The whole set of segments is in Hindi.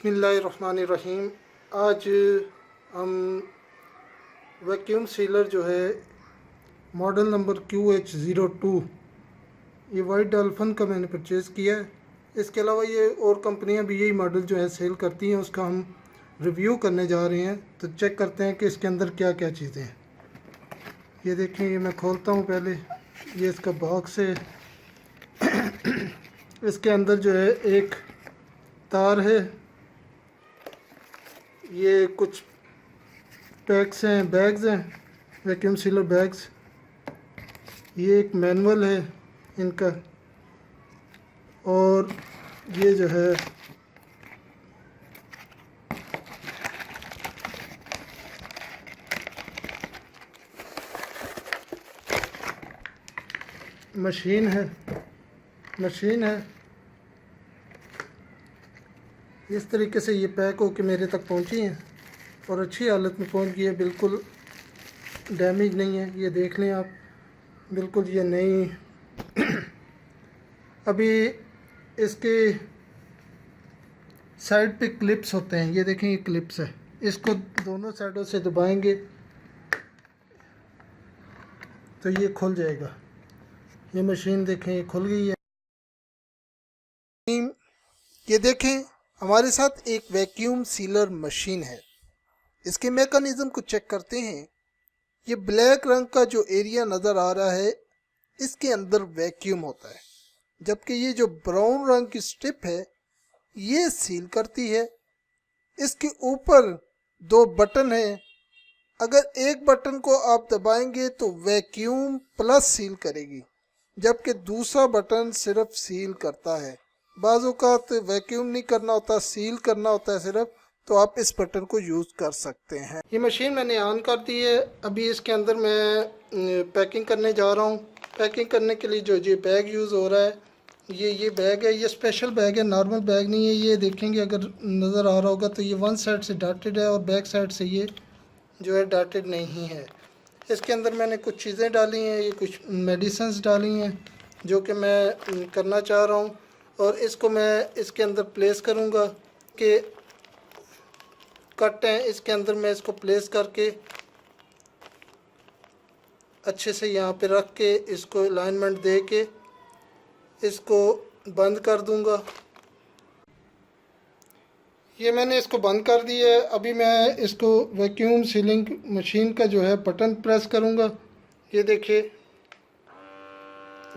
बिस्मिल्लाहिर्रहमानिर्रहीम। आज हम वैक्यूम सीलर जो है मॉडल नंबर QH02, ये वाइट डॉल्फिन का मैंने परचेज़ किया है। इसके अलावा ये और कंपनियां भी यही मॉडल जो है सेल करती हैं, उसका हम रिव्यू करने जा रहे हैं। तो चेक करते हैं कि इसके अंदर क्या क्या चीज़ें हैं। ये देखें, ये मैं खोलता हूँ। पहले ये इसका बॉक्स है। इसके अंदर जो है एक तार है, ये कुछ पैक्स हैं, बैग्स हैं, वैक्यूम सीलर बैग्स। ये एक मैनुअल है इनका, और ये जो है मशीन है। इस तरीके से ये पैक होके मेरे तक पहुंची हैं और अच्छी हालत में पहुंच गई है, बिल्कुल डैमेज नहीं है। ये देख लें आप, बिल्कुल ये नई। अभी इसके साइड पे क्लिप्स होते हैं, ये देखें, ये क्लिप्स है। इसको दोनों साइडों से दबाएंगे तो ये खुल जाएगा। ये मशीन देखें, ये खुल गई है। ये देखें, हमारे साथ एक वैक्यूम सीलर मशीन है। इसके मैकेनिज्म को चेक करते हैं। ये ब्लैक रंग का जो एरिया नज़र आ रहा है, इसके अंदर वैक्यूम होता है, जबकि ये जो ब्राउन रंग की स्ट्रिप है ये सील करती है। इसके ऊपर दो बटन है। अगर एक बटन को आप दबाएंगे तो वैक्यूम प्लस सील करेगी, जबकि दूसरा बटन सिर्फ सील करता है। बाज़ औक़ात वैक्यूम नहीं करना होता, सील करना होता है सिर्फ, तो आप इस बटन को यूज़ कर सकते हैं। ये मशीन मैंने ऑन कर दी है। अभी इसके अंदर मैं पैकिंग करने जा रहा हूँ। पैकिंग करने के लिए जो ये बैग यूज़ हो रहा है, ये बैग है। ये स्पेशल बैग है, नॉर्मल बैग नहीं है। ये देखेंगे, अगर नज़र आ रहा होगा तो ये वन साइड से डॉटेड है और बैक साइड से ये जो है डॉटेड नहीं है। इसके अंदर मैंने कुछ चीज़ें डाली हैं, ये कुछ मेडिसिन्स डाली हैं जो कि मैं करना चाह रहा हूँ, और इसको मैं इसके अंदर प्लेस करूँगा कि कट हैं। इसके अंदर मैं इसको प्लेस करके अच्छे से यहाँ पे रख के इसको अलाइनमेंट दे के इसको बंद कर दूँगा। ये मैंने इसको बंद कर दिया है। अभी मैं इसको वैक्यूम सीलिंग मशीन का जो है बटन प्रेस करूँगा। ये देखिए,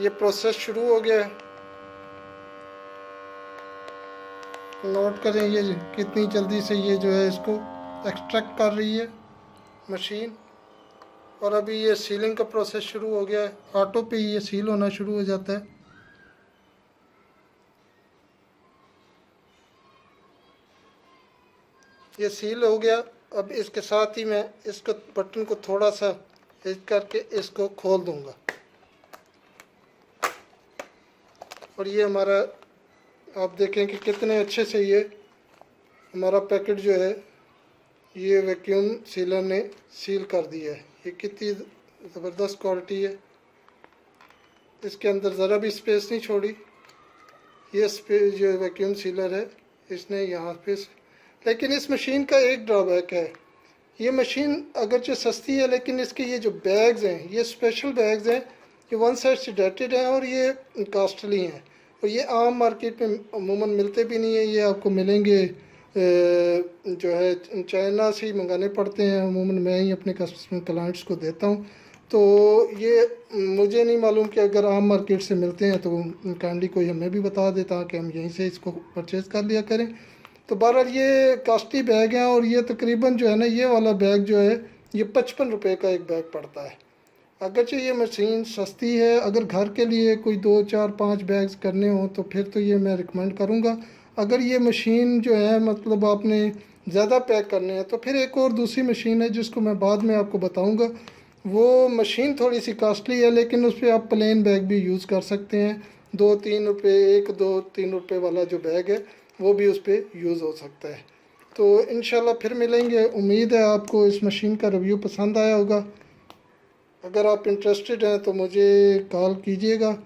ये प्रोसेस शुरू हो गया है। नोट करें ये कितनी जल्दी से ये जो है इसको एक्सट्रैक्ट कर रही है मशीन। और अभी ये सीलिंग का प्रोसेस शुरू हो गया है। ऑटो पे ये सील होना शुरू हो जाता है। ये सील हो गया। अब इसके साथ ही मैं इसको बटन को थोड़ा सा हिट करके इसको खोल दूंगा, और ये हमारा, आप देखें कि कितने अच्छे से ये हमारा पैकेट जो है ये वैक्यूम सीलर ने सील कर दिया है। ये कितनी ज़बरदस्त क्वालिटी है। इसके अंदर ज़रा भी स्पेस नहीं छोड़ी। ये स्पेस जो वैक्यूम सीलर है इसने यहाँ पे। लेकिन इस मशीन का एक ड्रॉबैक है, ये मशीन अगरचे सस्ती है, लेकिन इसके ये जो बैग्स हैं, ये स्पेशल बैग्स हैं, ये वन साइड से डॉटेड हैं और ये कॉस्टली हैं, और ये आम मार्केट में अमूमन मिलते भी नहीं है। ये आपको मिलेंगे जो है चाइना से ही मंगाने पड़ते हैं। अमूमन मैं ही अपने कस्टमर क्लाइंट्स को देता हूँ। तो ये मुझे नहीं मालूम कि अगर आम मार्केट से मिलते हैं तो काइंडली कोई हमें भी बता देता कि हम यहीं से इसको परचेज़ कर लिया करें। तो बहरहाल ये कॉस्टली बैग हैं, और ये तकरीबन जो है ना, ये वाला बैग जो है ये 55 रुपये का एक बैग पड़ता है। अगरचे ये मशीन सस्ती है, अगर घर के लिए कोई 2 4 5 बैग्स करने हो तो फिर तो ये मैं रिकमेंड करूँगा। अगर ये मशीन जो है मतलब आपने ज़्यादा पैक करने हैं तो फिर एक और दूसरी मशीन है जिसको मैं बाद में आपको बताऊँगा। वो मशीन थोड़ी सी कॉस्टली है, लेकिन उस पर आप प्लेन बैग भी यूज़ कर सकते हैं। 2-3 रुपये, 1-2-3 रुपये वाला जो बैग है वो भी उस पर यूज़ हो सकता है। तो इंशाल्लाह फिर मिलेंगे। उम्मीद है आपको इस मशीन का रिव्यू पसंद आया होगा। अगर आप इंटरेस्टेड हैं तो मुझे कॉल कीजिएगा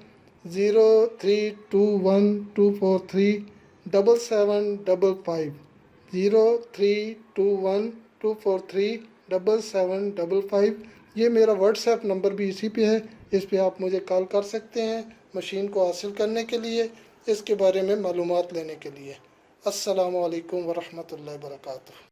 0321243775। 0321243775। ये मेरा व्हाट्सएप नंबर भी इसी पे है, इस पे आप मुझे कॉल कर सकते हैं मशीन को हासिल करने के लिए, इसके बारे में मालूमात लेने के लिए। अस्सलामु अलैकुम वरहमतुल्लाहि वबरकातुहू।